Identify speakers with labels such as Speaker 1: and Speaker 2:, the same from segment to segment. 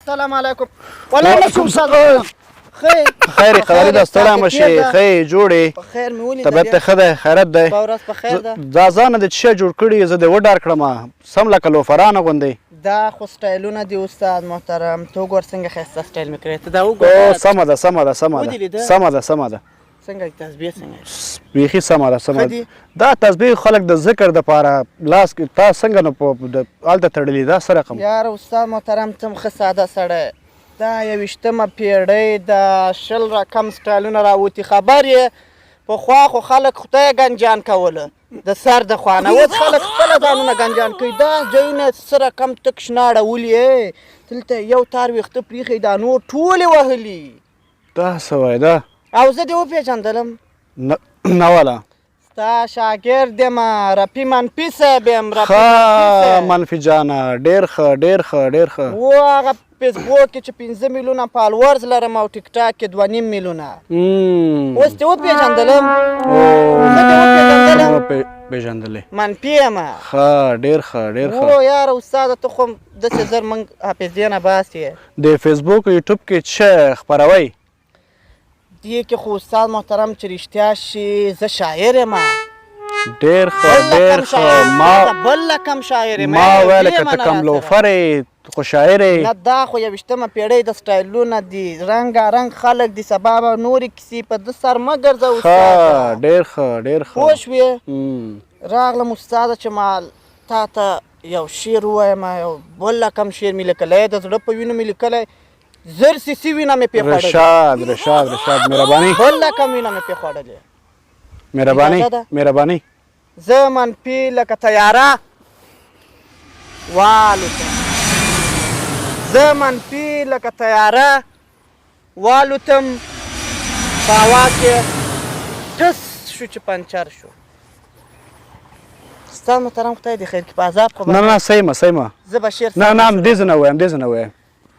Speaker 1: السلام علیکم. والله نشو استاد.
Speaker 2: خیر خبرې ده ستړی مه شې ښه جوړې
Speaker 1: په خیر مې ولیده
Speaker 2: طبیعت دې ښه دی خیرت دی
Speaker 1: په ورځ په خیر ده
Speaker 2: دا ځانه دې څه شی جوړ کړي زه دې وډار کړم سم لکه لوفرانه غوندې
Speaker 1: دا خو سټایلونه دي استاد محترم ته وګور څنګه ښایسته سټایل مې کړی ته دا
Speaker 2: او
Speaker 1: وګوره
Speaker 2: سمه ده سمه ده سمه ده سمه ده سمه ده
Speaker 1: څنګه تسبیح څنګه
Speaker 2: بیخي سمه ده سمه ده دا تسبیح خلک د ذکر دپاره لاس کې تا څنګه نو هلته تړلي دا څه رقم
Speaker 1: یاره استاد محترم ته ښه ساده سړی دا 21مه پیړۍ د 20 رقم سټایلونه راوتي خبر یې پخوا خو خلک خدای ګنجان کوله د سر د خوانه اوس خلک خپله ځانونه ګنجان کوي دا ځایونه څه رقم تک شنه اړولي دلته یو تار ویښته پریښی دا نور ټولې وهلي
Speaker 2: دا څه وایي دا
Speaker 1: او زه دې وپېژندلم
Speaker 2: نه والا
Speaker 1: ستا شاګرد یم رفي منفي صاحب یم
Speaker 2: ښه منفي جانه ډېر ښه ډېر ښه ډېر ښه
Speaker 1: و هغه فیسبوک کې چې 5 میلیونه فالورز لرم او ټیک ټاک کې 2.5 میلیونه اوس دې وپېژندلم زه دې وپېژندلم
Speaker 2: پېژندلې
Speaker 1: منفي یم
Speaker 2: ښه ډېر ښه ډېر ښه
Speaker 1: او یاره استاده ته خو داسې زر موږ حافظې نه باسې
Speaker 2: د فیسبوک یوټیوب کې څه خپروئ
Speaker 1: دې کې خو استاد محترم چې رښتیا شي زه شاعر یم
Speaker 2: ډېر ښه ډېر ښه
Speaker 1: بل کم شاعر یم
Speaker 2: ما ویل که ته کم لوفر یې خو شاعر یې
Speaker 1: نه دا خو 21مه پیړۍ د سټایلونه دي رنګارنګ خلک دي سبا به نورې کیسې په ده سر مه ګرځه
Speaker 2: ښه ډېر ښه ډېر ښه
Speaker 1: پوه شوې راغلم استاده چې ما تا ته یو شعر ووایم یو بل رقم شعر مې لیکلی د زړه په وینو مې لیکلی زر سیسي وینه مې پې خوړلې
Speaker 2: رشاد مهرباني
Speaker 1: بل رقم وینه مې پې خوړلې
Speaker 2: مهرباني
Speaker 1: زه منفي لکه تیاره والوتم زه منفي لکه تیاره والوتم په هوا کې ټس شو چې پنچر شو ستا محترم خدای دې خیر کړي په عذاب خو
Speaker 2: نه صحیح
Speaker 1: زه به شعر
Speaker 2: نه دې زه نه وایم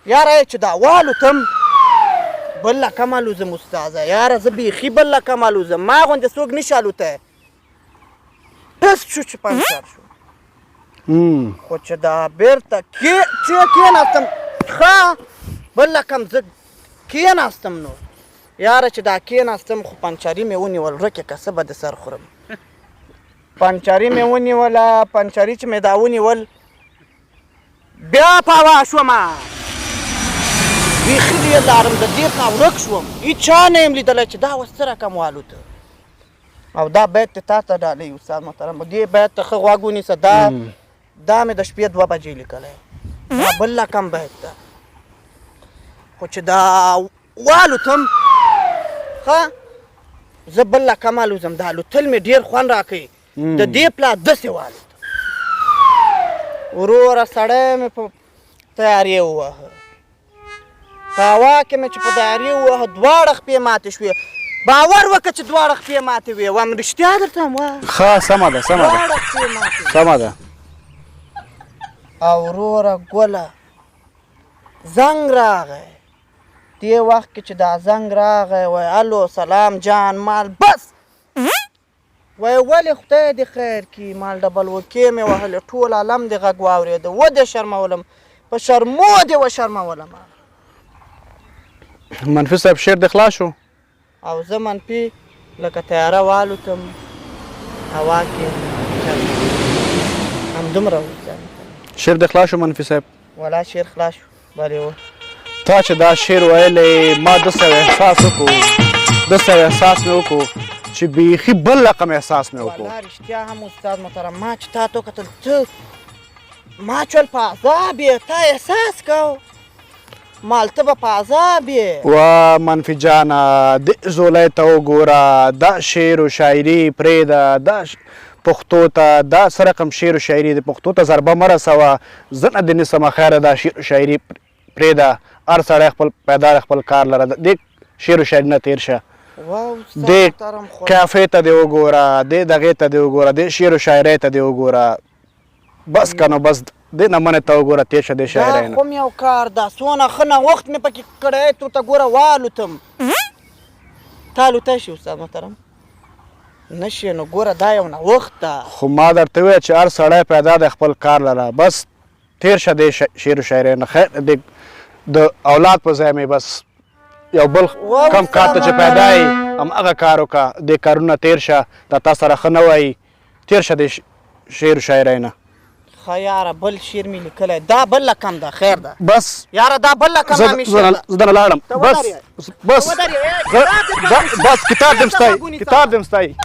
Speaker 1: یاره چې دا والوتم بل رقم الوزم استاده یاره زه بیخي بل رقم الوزم ما غوندې څوک نشي الوتی ټس شو چې پنچر شو خو چې دا بیرته کېناستم ښه بل رقم زه کېناستم نو یاره چې دا کېناستم خو پنچري مې ونیول رکې که څه به د سر خورم پنچري مې ونیوله پنچري چې مې دا ونیول بیا په هوا شومه بیخي ډېر لارم د دې نه ورک شوم هېچا نه یم لیدلی چې دا اوس څه رقم والوته او دا بیت ته تا ته ډالۍ استاد محترم دې بیت ته ښه غوږ ونیسه دا مې د شپې 2 بجې لیکلی دا بل رقم بیت ده خو چې دا والوتم ښه زه بل رقم الوزم دا الوتل مې ډېر خوند راکوي د دې پلا داسې والوتم وروره سړی مې په تیارې ووهه په هوا کې مې چې په تیارې ووهه 2 خپې ماتې شوې باور وکړه چې 2 خپې ماتې وې وایم رښتیا درته وایم
Speaker 2: ښه سمه ده
Speaker 1: او وروره ګله زنګ راغی دې وخت کې چې دا زنګ راغی وای الو سلام جان مال بس وای ولې خدای دې خیر کړي مال ډبل وکې مې وهلې ټول عالم دې غږ واورېده ودې شرمولم په شرمو دې وشرمولم
Speaker 2: منفي صاحب شعر دې خلاص شو
Speaker 1: او زه منفي لکه تیاره والوتم هوا کې همدومره
Speaker 2: شعر دې خلاص شو منفي صاحب
Speaker 1: ولا شعر خلاص شو بلې و
Speaker 2: تا چې دا شعر ویلی ما 200 احساس مې وکړو چې بیخي بل رقم احساس مې وکړو
Speaker 1: والله رښتیا هم استاد محترم ما چې تا ته وکتل ته ما چول په عذاب یې تا احساس کو مال ته به په عذاب یې
Speaker 2: وا منفي جانه دې زولی ته وګوره دا شعر و شاعري پرېږده دا پښتو ته دا څه رقم شعر و شاعري د پښتو ته ضربه مه رسوه زه نه دې نیسمه خیره دا شعر و شاعري پرېږده هر سړی خپل پیدار خپل کار لره دې شعر و شاعري نه تېر شه دې کافې ته دې وګوره دې دغې ته دې وګوره دې شعر و شاعرۍ ته دې وګوره بس که نو بس دې نمنې ته وګوره تېر شه دې شاعرۍ نه
Speaker 1: دا خو مې یو کار ده څونه ښه نوښت مې پکې کړی تو ته ګوره والوتم ته الوتی شي استاد محترم نه شي نو ګوره دا یو نوښت ده
Speaker 2: خو ما درته وویل چې هر سړی پیدا دی خپل کار لره بس تېر شه دې شعر و شاعرۍ نه خیر دې د اولاد په ځای مې بس یو بل کم کار ته چې پیدا یې هماغه کار وکړه دې کارونه تېر شه دا تا سره ښه نه وایي تېر شه دې شعر و شاعرۍ نه
Speaker 1: ښه یاره بل شعر مې لیکلی دا بل لکم ده خیر ده
Speaker 2: بس
Speaker 1: یاره دا بل لکم همیشه ده
Speaker 2: زه دنه لاړم بس بس
Speaker 1: ودرېږه.
Speaker 2: بس کتاب دې م ستایي کتاب دې م ستایي